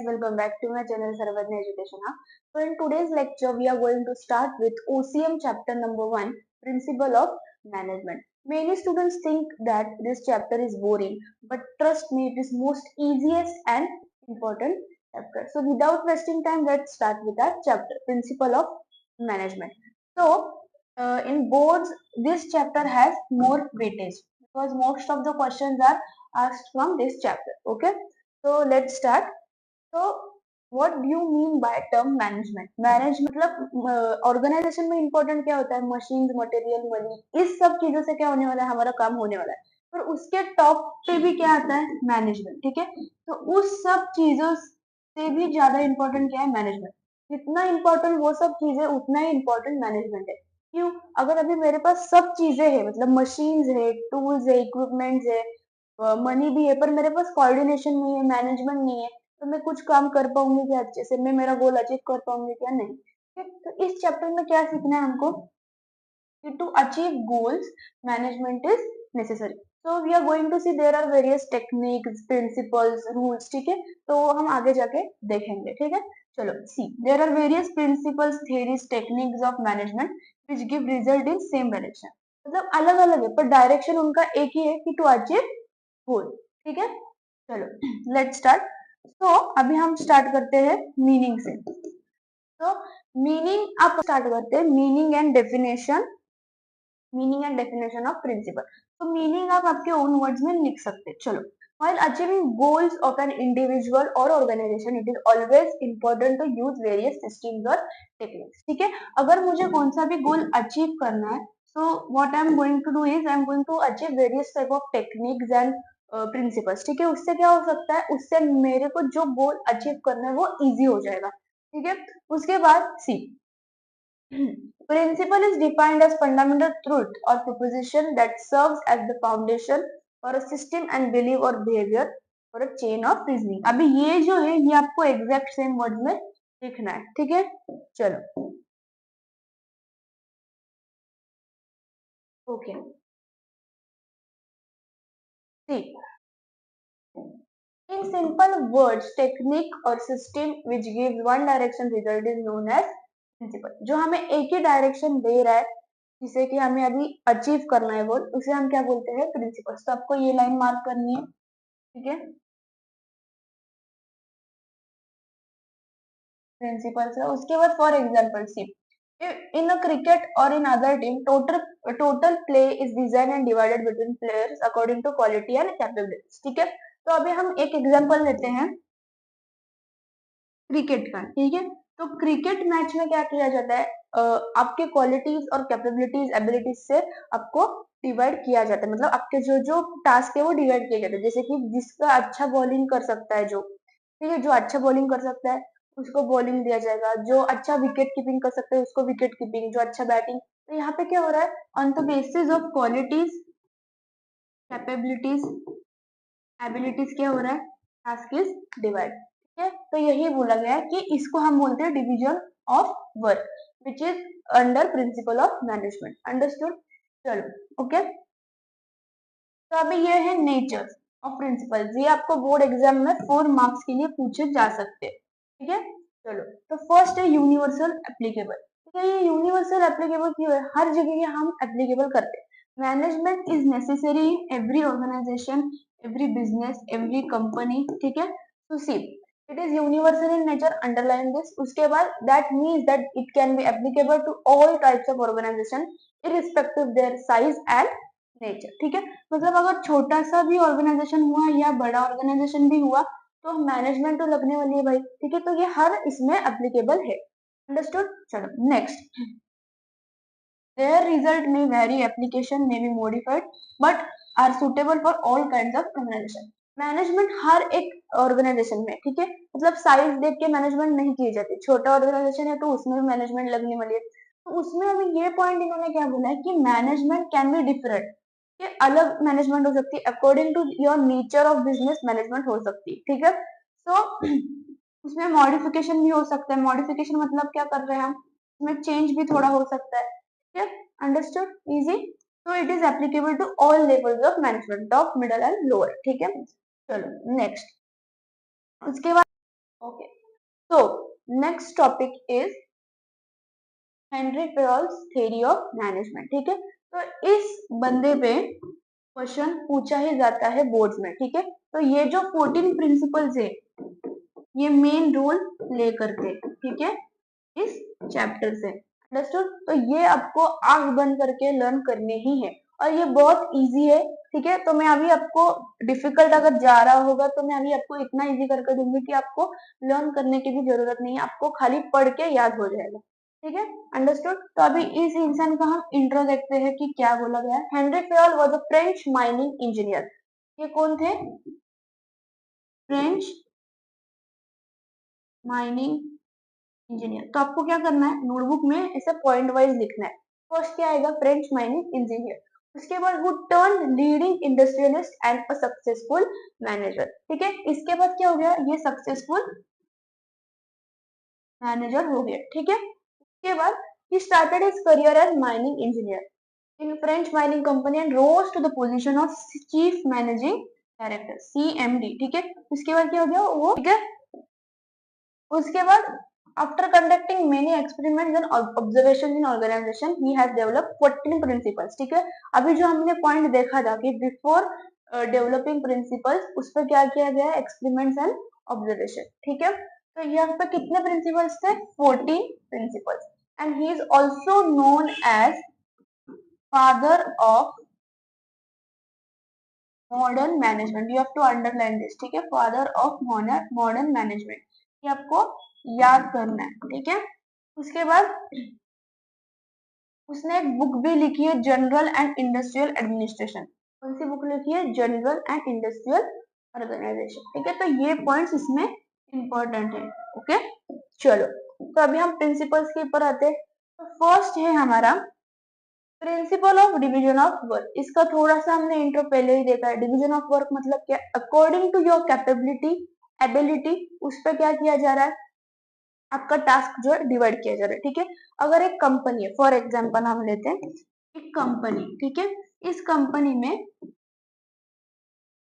welcome back to my channel Sarvadna Education Hub. So in today's lecture we are going to start with OCM chapter number 1, Principle of Management. Many students think that this chapter is boring, but trust me, it is most easiest and important chapter. So without wasting time, let's start with our chapter, Principle of Management. So in boards, this chapter has more weightage because most of the questions are asked from this chapter. Okay, so let's start. तो what do you mean by term management? Manage मतलब organisation में important क्या होता है? Machines, material, money, इस सब चीजों से क्या होने वाला है? हमारा काम होने वाला है। पर उसके टॉप पे भी क्या आता है? मैनेजमेंट। ठीक है, तो उस सब चीजों से भी ज्यादा इंपॉर्टेंट क्या है? मैनेजमेंट। जितना इंपॉर्टेंट वो सब चीजें, उतना ही इंपॉर्टेंट मैनेजमेंट है। क्यों? अगर अभी मेरे पास सब चीजें है, मतलब मशीन्स है, टूल्स है, इक्विपमेंट्स है, मनी भी है, पर मेरे पास कोऑर्डिनेशन नहीं है, मैनेजमेंट नहीं है, तो मैं कुछ काम कर पाऊंगी क्या अच्छे से? मैं मेरा गोल अचीव कर पाऊंगी क्या? नहीं। ठीक, तो इस चैप्टर में क्या सीखना है हमको? कि to achieve goals management is necessary. So we are going to see there are various techniques, principles, rules. ठीक है, तो हम आगे जाके देखेंगे। ठीक है, चलो see there are various principles, theories, techniques of management which give result in same direction. मतलब अलग अलग है, पर डायरेक्शन उनका एक ही है कि टू अचीव गोल। ठीक है, चलो लेट्स स्टार्ट। तो अभी हम स्टार्ट करते हैं मीनिंग से। तो मीनिंग आप स्टार्ट करते हैं, meaning and definition of principle. तो मीनिंग आप आपके ओन वर्ड्स में लिख सकते हैं। चलो, while achieving goals of an individual or organization, it is always important to use various systems or techniques. ठीक है, अगर मुझे कौन सा भी गोल अचीव करना है, so what I am going to do is I am going to achieve various type of techniques and principles. ठीक है, उससे क्या हो सकता है? उससे मेरे को जो गोल अचीव करना है वो इजी हो जाएगा। ठीक है, उसके बाद सी principle is defined as fundamental truth or proposition that serves as the foundation for a system and belief or behavior for a chain of reasoning. अभी ये जो है ये आपको एग्जैक्ट सेम वर्ड में लिखना है। ठीक है, चलो okay see in simple words, technique or system which gives one direction result is known as principle. जो हमें एक ही डायरेक्शन दे रहा है जिसे कि हमें अभी अचीव करना है गोल, उसे हम क्या बोलते हैं? प्रिंसिपल्स। तो आपको ये लाइन मार्क करनी है। ठीक है, प्रिंसिपल्स है। उसके बाद for example see in a cricket और in other team, total play is design and divided between players according to quality and capabilities. ठीक है, तो अभी हम एक एग्जांपल लेते हैं क्रिकेट का। ठीक है, तो क्रिकेट मैच में क्या किया जाता है? आपके क्वालिटीज और कैपेबिलिटीज, एबिलिटीज से आपको डिवाइड किया जाता है। मतलब आपके जो जो टास्क है वो डिवाइड किया जाता है। जैसे कि जिसका अच्छा बॉलिंग कर सकता है, जो ठीक है, जो अच्छा बॉलिंग कर सकता है उसको बॉलिंग दिया जाएगा, जो अच्छा विकेट कीपिंग कर सकता है उसको विकेट कीपिंग, जो अच्छा बैटिंग। तो यहाँ पे क्या हो रहा है? On the basis of qualities, capabilities, abilities क्या हो रहा है? Task is divide. ठीक है, तो यही बोला गया है कि इसको हम बोलते हैं division of work which is under principle of management. Understood? चलो ओके, तो अभी ये है नेचर ऑफ प्रिंसिपल्स। ये आपको बोर्ड एग्जाम में 4 मार्क्स के लिए पूछे जा सकते हैं। ठीक है, चलो तो फर्स्ट है यूनिवर्सल एप्लीकेबल। ठीक है, ये यूनिवर्सल एप्लीकेबल क्यों है? हर जगह ये हम एप्लीकेबल करते हैं। Management is necessary in every organisation, every business, every company. ठीक है, तो see it is universal in nature, underline this. उसके बाद that means that it can be applicable to all types of organisation irrespective their size and nature. ठीक है, मतलब अगर छोटा सा भी ऑर्गेनाइजेशन हुआ या बड़ा ऑर्गेनाइजेशन भी हुआ तो मैनेजमेंट तो लगने वाली है भाई। ठीक है, तो ये हर इसमें एप्लीकेबल है। अंडरस्टूड? चलो next, their result may vary, application may be modified, but are suitable for all kinds of organization. Management हर एक ऑर्गेनाइजेशन में, ठीक है, मतलब साइज देख के मैनेजमेंट नहीं की जाती। छोटा ऑर्गेनाइजेशन है तो उसमें भी मैनेजमेंट लगने वाली है। तो उसमें अभी ये पॉइंट इन्होंने क्या बोला है कि मैनेजमेंट कैन बी डिफरेंट, ये अलग मैनेजमेंट हो सकती है, according to your nature of business management हो सकती है। ठीक है, तो उसमें मॉडिफिकेशन भी हो सकता है। मॉडिफिकेशन मतलब क्या कर रहे हैं हम? उसमें चेंज भी थोड़ा हो सकता है। ठीक है, अंडरस्टूड? इजी। तो it is applicable to all levels of management, top, middle and lower. ठीक है, चलो नेक्स्ट। उसके बाद okay, next topic is Henry Fayol's theory of management. ठीक है, तो इस बंदे पे क्वेश्चन पूछा ही जाता है बोर्ड्स में। ठीक है, तो ये जो 14 प्रिंसिपल्स है ये मेन रोल प्ले करते हैं। ठीक है, इस चैप्टर से। अंडरस्टूड? तो ये आपको आंख बंद करके लर्न करने ही है और ये बहुत इजी है। ठीक है, तो मैं अभी आपको डिफिकल्ट अगर जा रहा होगा तो मैं अभी आपको इतना इजी करके दूंगी कि आपको लर्न करने की भी जरूरत नहीं है, आपको खाली पढ़ के याद हो जाएगा। ठीक है, अंडरस्टूड? तो अभी इस इंसान का हम इंट्रो देखते हैं कि क्या बोला गया है। Henry Fayol was a French mining engineer. ये कौन थे? French mining engineer. तो आपको क्या करना है, नोटबुक में ऐसे पॉइंट वाइज लिखना है। फर्स्ट क्या आएगा? French mining engineer. उसके बाद वो turn leading industrialist and a successful manager. ठीक है, इसके बाद क्या हो गया? ये सक्सेसफुल मैनेजर हो गया। ठीक है, उसके बाद he started his career as mining engineer in French mining company and rose to the position of chief managing director CMD। ठीक है, उसके बाद क्या हो गया वो? ठीक है, उसके बाद after conducting many experiments and observations in organization he has developed 14 principles। ठीक है, अभी जो हमने पॉइंट देखा था कि बिफोर डेवलपिंग प्रिंसिपल्स उस पर क्या किया गया? Experiments and observation. ठीक है, तो यहाँ पे कितने प्रिंसिपल्स थे? 14 principles. And he is also known as father of modern management. You have to underline this. ठीक है, फादर ऑफ मॉडर्न मैनेजमेंट, ये आपको याद करना है। ठीक है, उसके बाद उसने एक बुक भी लिखी है, जनरल एंड इंडस्ट्रियल एडमिनिस्ट्रेशन। कौन सी बुक लिखी है? General and industrial organisation. ठीक है, तो ये पॉइंट्स इसमें इंपॉर्टेंट है। ओके, चलो तो अभी हम प्रिंसिपल्स के ऊपर आते हैं। तो फर्स्ट है हमारा principle of division of work. इसका थोड़ा सा हमने इंट्रो पहले ही देखा है। डिवीजन ऑफ वर्क मतलब क्या? According to your capability ability उस पर क्या किया जा रहा है? आपका टास्क जो है डिवाइड किया जा रहा है। ठीक है, अगर एक कंपनी है, फॉर एग्जांपल हम लेते हैं एक कंपनी। ठीक है, इस कंपनी में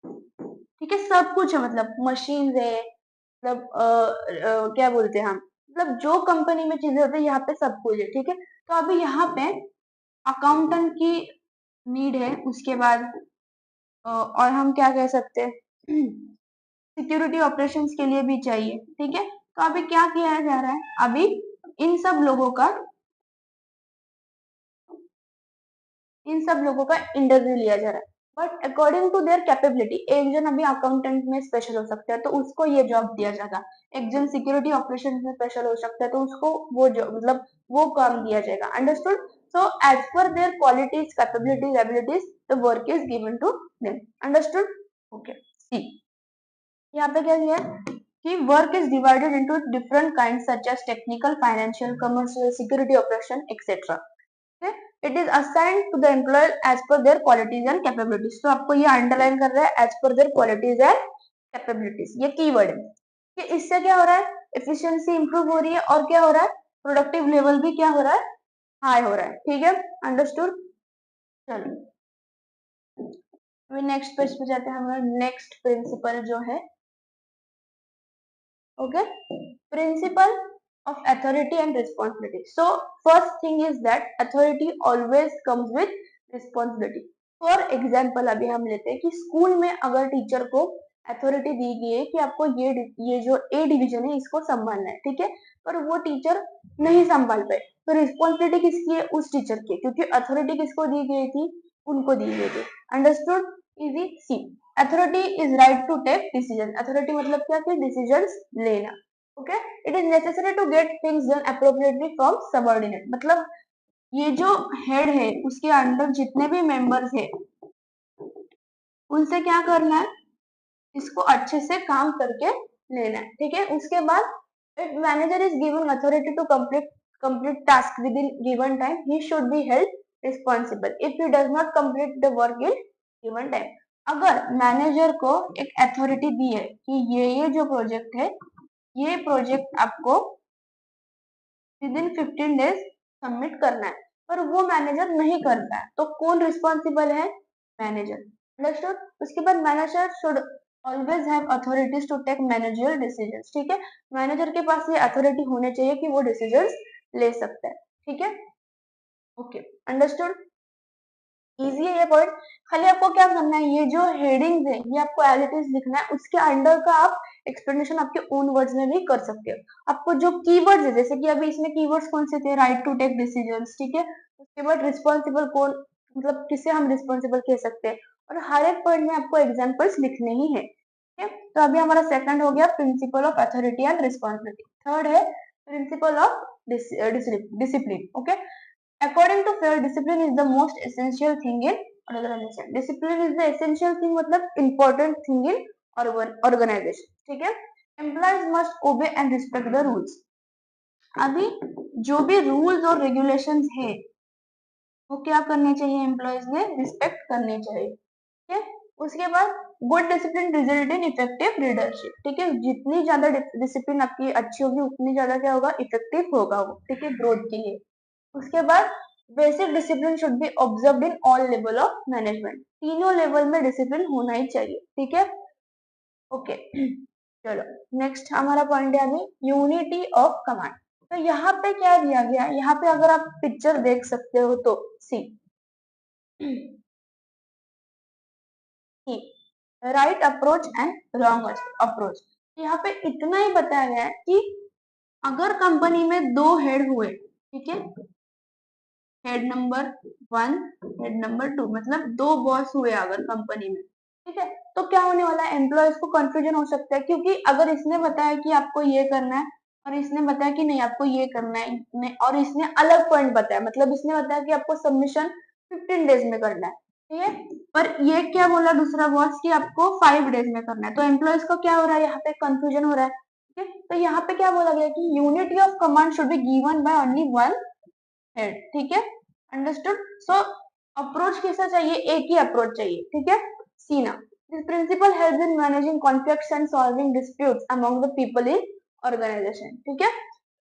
ठीक है सब कुछ है, मतलब मशीन है, मतलब क्या बोलते हैं हम, मतलब जो कंपनी में चीजें होती है यहाँ पे सब कुछ है। ठीक है, तो अभी यहाँ पे अकाउंटेंट की नीड है। उसके बाद और हम क्या कह सकते हैं, सिक्योरिटी ऑपरेशंस के लिए भी चाहिए। ठीक है, तो अभी क्या किया जा रहा है? अभी इन सब लोगों का इंटरव्यू लिया जा रहा है, but according to their capability. एक जन अभी अकाउंटेंट में स्पेशल हो सकता है तो उसको ये जॉब दिया जाएगा। एक जन सिक्योरिटी ऑपरेशन में स्पेशल हो सकता है तो उसको वो मतलब वो काम दिया जाएगा। Understood? So as per their qualities capabilities abilities the work is given to them. Understood? Okay, see यहाँ पे क्या दिया है कि work is divided into different kind such as technical, financial, commercial, security operation etcetera. It is assigned to the employee as per their qualities and capabilities. तो आपको ये underline कर रहा है as per their qualities and capabilities, ये keyword है कि इससे क्या हो रहा है? एफिशिएंसी इंप्रूव हो रही है और क्या हो रहा है? प्रोडक्टिव लेवल भी क्या हो रहा है? हाई हो रहा है। ठीक है, अंडरस्टूड? चलो अभी नेक्स्ट पेज पे जाते हैं। हमारा नेक्स्ट प्रिंसिपल जो है, okay, principle of authority and responsibility. So first thing is that authority always comes with responsibility. For example अभी हम लेते हैं कि स्कूल में अगर टीचर को अथॉरिटी दी गई है कि आपको ये जो ए डिवीजन है इसको संभालना है। ठीक है, पर वो टीचर नहीं संभाल पाए तो रिस्पॉन्सिबिलिटी किसकी है? उस टीचर की, क्योंकि अथॉरिटी किसको दी गई थी? उनको दी गई थी। Understood? Easy. See authority is right to take decision. Authority मतलब क्या? कि डिसीजंस लेना। Okay, it is necessary to get things done appropriately from subordinate. मतलब ये जो हेड है उसके अंडर जितने भी मेंबर्स है उनसे क्या करना है? इसको अच्छे से काम करके लेना है। ठीक है, उसके बाद if manager is given authority to complete task within given time he should be held responsible if he does not complete the work in given time. अगर मैनेजर को एक अथॉरिटी दी है कि ये जो प्रोजेक्ट है ये प्रोजेक्ट आपको विद इन 15 डेज सबमिट करना है, पर वो मैनेजर नहीं करता है तो कौन रिस्पॉन्सिबल है? मैनेजर। अंडरस्टूड? उसके बाद manager should always have authorities to take managerial decisions, ठीक है, मैनेजर के पास ये अथॉरिटी होने चाहिए कि वो डिसीजंस ले सकता है, ठीक है, ओके, अंडरस्टूड, इजी है ये पॉइंट। खाली आपको क्या करना है, ये जो हेडिंग्स है ये आपको एज इट इज लिखना है, उसके अंडर का आप एक्सप्लेनेशन आपके ओन वर्ड्स में भी कर सकते हो। आपको जो कीवर्ड्स है, जैसे कि अभी इसमें कीवर्ड्स कौन से थे, राइट टू टेक डिसीजंस, ठीक है, उसके बाद रिस्पॉन्सिबल कौन, मतलब किसे हम रिस्पॉन्सिबल कह सकते हैं, और हर एक पॉइंट में आपको एग्जाम्पल्स लिखने ही है, ठीक है। तो अभी हमारा सेकंड हो गया principle of authority and responsibility, third है principle of discipline, okay. According to Fair, discipline is the most essential thing in organization. Discipline is the essential thing मतलब important thing in organization. ठीक है? Employees must obey and respect the rules. अभी जो भी rules और regulations है वो क्या करने चाहिए, एम्प्लॉयज ने रिस्पेक्ट करने चाहिए, ठीक है। उसके बाद good discipline result in effective leadership, ठीक है, जितनी ज्यादा डिसिप्लिन आपकी अच्छी होगी उतनी ज्यादा क्या होगा, इफेक्टिव होगा वो, ठीक है, ग्रोथ के लिए। उसके बाद basic discipline should be observed in all level of management, तीनों लेवल में डिसिप्लिन होना ही चाहिए, ठीक है, ओके। चलो नेक्स्ट हमारा पॉइंट है अभी यूनिटी ऑफ कमांड। तो यहाँ पे क्या दिया गया है, यहाँ पे अगर आप पिक्चर देख सकते हो तो see right approach and wrong approach, यहाँ पे इतना ही बताया गया है कि अगर कंपनी में दो हेड हुए, ठीक है, हेड नंबर 1, हेड नंबर 2, मतलब दो बॉस हुए अगर कंपनी में, ठीक है, तो क्या होने वाला है, एम्प्लॉयज को कंफ्यूजन हो सकता है, क्योंकि अगर इसने बताया कि आपको ये करना है और इसने बताया कि नहीं आपको ये करना है, और इसने अलग पॉइंट बताया, मतलब इसने बताया कि आपको सबमिशन 15 डेज में करना है, ठीक है, पर ये क्या बोला दूसरा बॉस कि आपको 5 डेज में करना है, तो एम्प्लॉयज को क्या हो रहा है, यहाँ पे कंफ्यूजन हो रहा है, ठीक है, तो यहाँ पे क्या बोला गया कि unity of command should be given by only one head, ठीक है, अंडरस्टूड। सो अप्रोच कैसा चाहिए, एक ही अप्रोच चाहिए, ठीक है, सी ना, this principle helps in managing conflicts and solving disputes among the people in organization, ठीक है।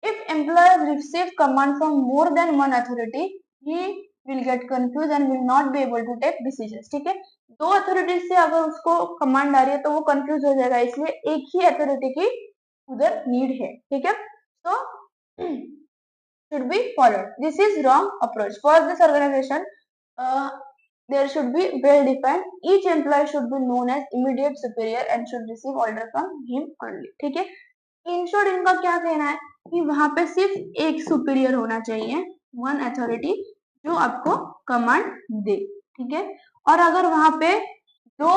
If employer receive command from more than one authority, he will get confuse and will not be able to take decisions, ठीक है, दो authorities से अगर उसको command आ रही है तो वो कंफ्यूज हो जाएगा, इसलिए एक ही अथॉरिटी की उधर नीड है, ठीक है, तो should be followed. This is wrong approach. For this organization, there should be well defined. Each employee should be known as immediate superior and should receive order from him only. ठीक है, in short इनका क्या कहना है कि वहां पे सिर्फ एक सुपीरियर होना चाहिए, वन अथॉरिटी जो आपको कमांड दे, ठीक है, और अगर वहां पे दो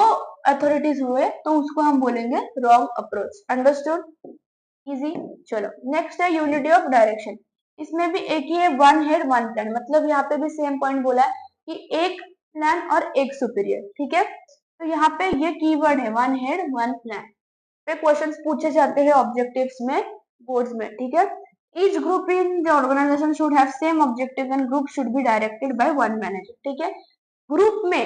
अथॉरिटीज हुए तो उसको हम बोलेंगे रॉन्ग अप्रोच, अंडरस्टूड, इजी। चलो नेक्स्ट है यूनिटी ऑफ डायरेक्शन, इसमें भी एक ही है, वन हेड वन प्लान, मतलब यहाँ पे भी सेम पॉइंट बोला है कि एक प्लान और एक सुपीरियर, ठीक है, तो यहाँ पे ये कीवर्ड है वन हेड वन प्लान, पे क्वेश्चंस पूछे जाते हैं ऑब्जेक्टिव्स में, बोर्ड्स में, ठीक है। Each group in the organization should have same objective and group should be directed by one manager, ठीक है, ग्रुप में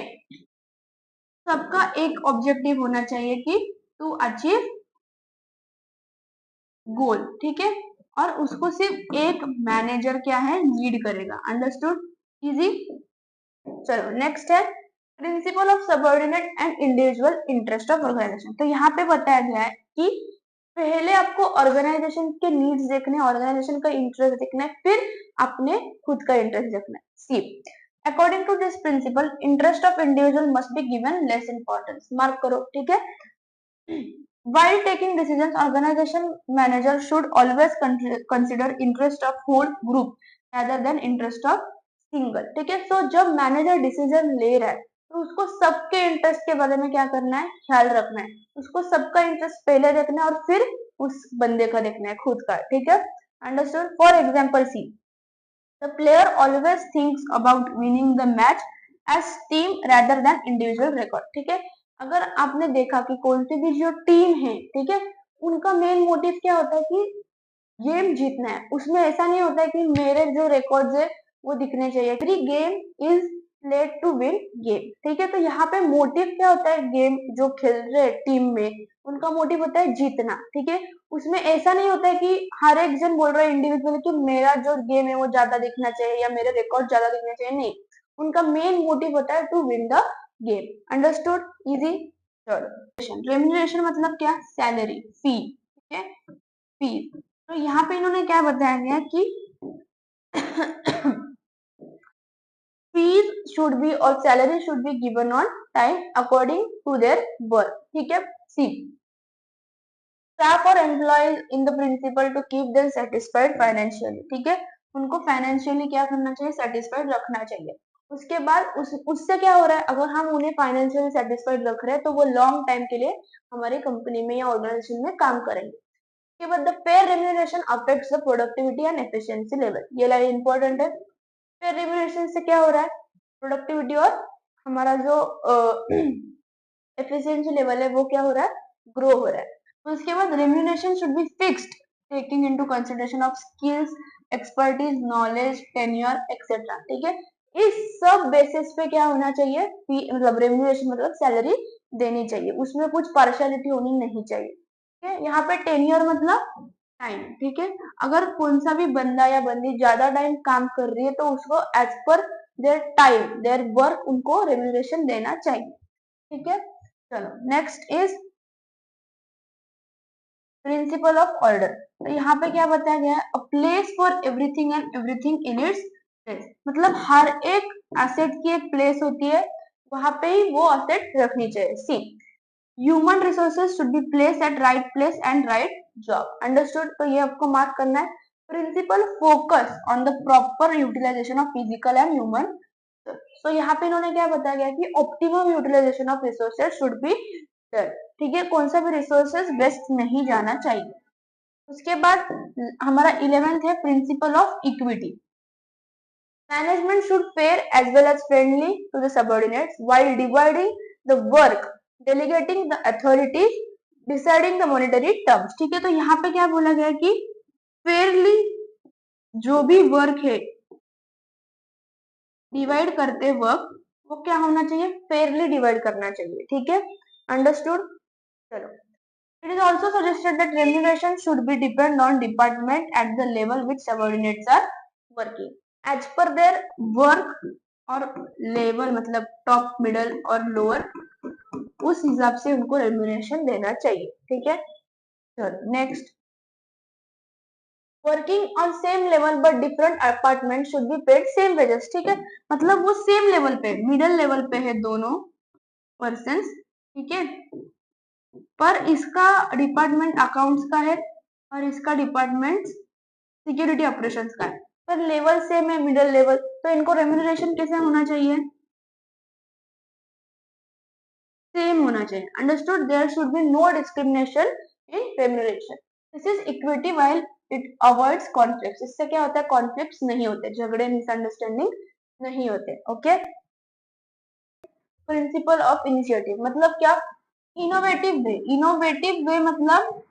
सबका एक ऑब्जेक्टिव होना चाहिए कि टू अचीव गोल, ठीक है, और उसको सिर्फ एक मैनेजर क्या है लीड करेगा, अंडरस्टूड, इजी। चलो नेक्स्ट है principle of subordinate and individual interest of organization. तो यहाँ पे बताया गया है कि पहले आपको ऑर्गेनाइजेशन के नीड्स देखने, ऑर्गेनाइजेशन का इंटरेस्ट देखना है, फिर अपने खुद का इंटरेस्ट देखना है। See according to this principle interest of individual must be given less importance, mark करो, ठीक है। While taking decisions, organization manager should always consider interest of whole group rather than interest of single, ठीक है। So जब manager decision ले रहा है तो उसको सबके इंटरेस्ट के बारे में क्या करना है, ख्याल रखना है, उसको सबका इंटरेस्ट पहले देखना है और फिर उस बंदे का देखना है, खुद का, ठीक है, understood. For example see the player always thinks about winning the match as team rather than individual record, ठीक है, अगर आपने देखा कि कौन सी भी जो टीम है, ठीक है, उनका मेन मोटिव क्या होता है कि गेम जीतना है, उसमें ऐसा नहीं होता है कि मेरे जो रिकॉर्ड्स है वो दिखने चाहिए, every game is played to win game, ठीक है, तो यहाँ पे मोटिव क्या होता है, गेम जो खेल रहे हैं टीम में उनका मोटिव होता है जीतना, ठीक है, उसमें ऐसा नहीं होता है कि हर एक जन बोल रहा है इंडिविजुअल कि मेरा जो गेम है वो ज्यादा दिखना चाहिए या मेरे रिकॉर्ड ज्यादा दिखना चाहिए, नहीं, उनका मेन मोटिव होता है to win the game, understood, easy. चलो, रेम्यूनरेशन मतलब क्या? सैलरी, फी, ठीक है, फी। तो यहाँ पे इन्होंने क्या बताया गया कि fees should be or salary should be given on time according to their work, ठीक है। सी, स्टाफ और employees in the principle to keep them satisfied financially, ठीक है, उनको फाइनेंशियली क्या करना चाहिए? सेटिस्फाइड रखना चाहिए। उसके बाद उससे क्या हो रहा है? अगर हम उन्हें फाइनेंशियली सेटिस्फाइड रख रहे हैं तो वो लॉन्ग टाइम के लिए हमारी कंपनी में या ऑर्गेनाइजेशन में काम करेंगे। उसके बाद the fair remuneration affects the productivity and efficiency level, ये लाइन इंपॉर्टेंट है। फेयर रेम्यूनरेशन से क्या हो रहा है? प्रोडक्टिविटी और हमारा जो एफिशिएंसी लेवल है वो क्या हो रहा है? ग्रो हो रहा है। तो उसके बाद remuneration should be fixed taking into consideration of skills, expertise, knowledge, tenure etcetera, ठीक है। इस सब बेसिस पे क्या होना चाहिए? मतलब रेम्यूनरेशन मतलब सैलरी देनी चाहिए, उसमें कुछ पार्शियलिटी होनी नहीं चाहिए, ठीक है। यहाँ पे टेन्योर मतलब टाइम, ठीक है। अगर कौन सा भी बंदा या बंदी ज्यादा टाइम काम कर रही है तो उसको as per their time, their work, उनको रेम्यूनरेशन देना चाहिए, ठीक है। चलो, next is principle of order. तो यहाँ पे क्या बताया गया है? A place for everything and everything in its place, मतलब हर एक एसेट की एक प्लेस होती है, वहां पे ही वो एसेट रखनी चाहिए। See, human resources should be place at right place and right job, understood. तो ये आपको मार्क करना है। Principle focus on the proper utilization of physical and human. तो यहाँ पे इन्होंने क्या बताया गया कि optimum utilization of resources should be done, ठीक है, कौन सा भी रिसोर्सेज वेस्ट नहीं जाना चाहिए। उसके बाद हमारा 11th है principle of equity. Management should fair as well as friendly to the subordinates while dividing the work, delegating the authority, deciding the monetary terms, ठीक है। तो यहाँ पे क्या बोला गया कि फेयरली जो भी वर्क है डिवाइड करते वक्त वो क्या होना चाहिए? फेयरली डिवाइड करना चाहिए, ठीक है, अंडरस्टूड। चलो, it is also suggested that remuneration should be depend on department at the level which subordinates are working as per their work और लेवल, मतलब टॉप, मिडल और लोअर, उस हिसाब से उनको रेम्यूनरेशन देना चाहिए, ठीक है। चलो, next, working on same level but different apartment should be paid same wages, ठीक है, मतलब वो सेम लेवल पे, मिडल लेवल पे है दोनों पर्सन्स, ठीक है, पर इसका डिपार्टमेंट अकाउंट्स का है और इसका डिपार्टमेंट सिक्योरिटी ऑपरेशंस का है, पर लेवल सेम है, मिडिल लेवल, तो इनको रेम्यूनरेशन कैसे होना चाहिए? सेम होना चाहिए, understood. There should be no discrimination in remuneration, this is equity while it avoids conflicts, इससे क्या होता है? कॉन्फ्लिक्ट्स नहीं होते, झगड़े, मिसअंडरस्टैंडिंग नहीं होते, ओके। प्रिंसिपल ऑफ इनिशिएटिव मतलब क्या? इनोवेटिव वे मतलब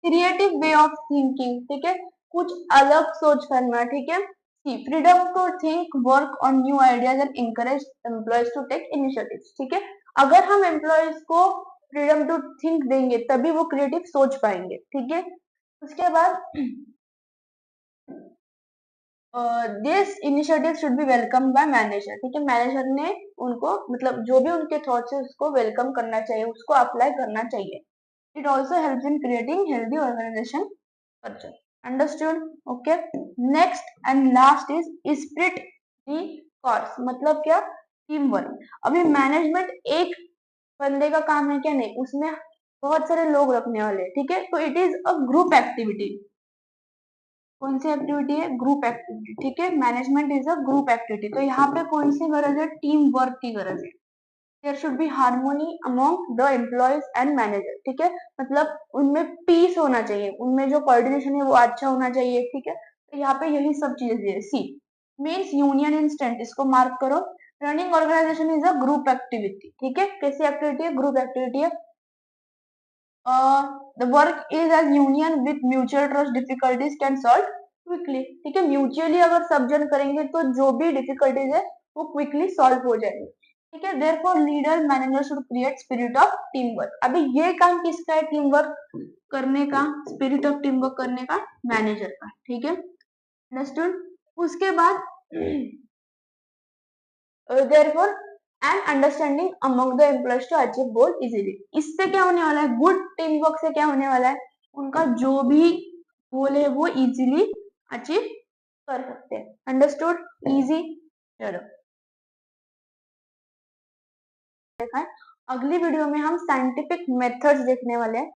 क्रिएटिव वे ऑफ थिंकिंग, ठीक है, कुछ अलग सोच करना, ठीक है। See, freedom to think, work on new ideas and encourage employees to take initiatives, ठीक है। अगर हम एम्प्लॉयज को फ्रीडम टू थिंक देंगे तभी वो क्रिएटिव सोच पाएंगे, ठीक है। उसके बाद this initiative should be welcome by manager, ठीक है, मैनेजर ने उनको, मतलब जो भी उनके थॉट्स है उसको वेलकम करना चाहिए, उसको अप्लाई करना चाहिए। It also helps in creating healthy organization culture, understood, okay. Next and last is esprit de corps, मतलब क्या? Team work. अभी मैनेजमेंट एक बंदे का काम है क्या? नहीं, उसमें बहुत सारे लोग रखने वाले हैं, ठीक है, तो it is a group activity. कौन सी एक्टिविटी है? ग्रुप एक्टिविटी, ठीक है, management is a group activity. तो यहाँ पे कौन सी गरज है? टीम वर्क की गरज है। There should be harmony among the employees and manager, ठीक है, मतलब उनमें पीस होना चाहिए, उनमें जो कोऑर्डिनेशन है वो अच्छा होना चाहिए, ठीक है। तो यहाँ पे यही सब चीजें है। सी मीन्स यूनियन इंस्टेंट, इसको मार्क करो। Running organization is a group activity, ठीक है, कैसी एक्टिविटी है? ग्रुप एक्टिविटी है। The work is as union with mutual trust difficulties can solve quickly, ठीक है, म्यूचुअली अगर सब जन करेंगे तो जो भी डिफिकल्टीज है वो क्विकली सॉल्व हो जाएंगे, ठीक है। Therefore leader manager should create spirit of team work. अभी ये काम किसका है? टीम वर्क करने का, स्पिरिट ऑफ टीम वर्क करने का मैनेजर का, ठीक है, अंडरस्टूड। उसके बाद therefore and understanding among the employees to achieve goal easily. इससे क्या होने वाला है, गुड टीम वर्क से क्या होने वाला है, उनका जो भी गोल है वो इजीली अचीव कर सकते हैं। Understood, easy. चलो देखा है, अगली वीडियो में हम साइंटिफिक मेथड्स देखने वाले हैं।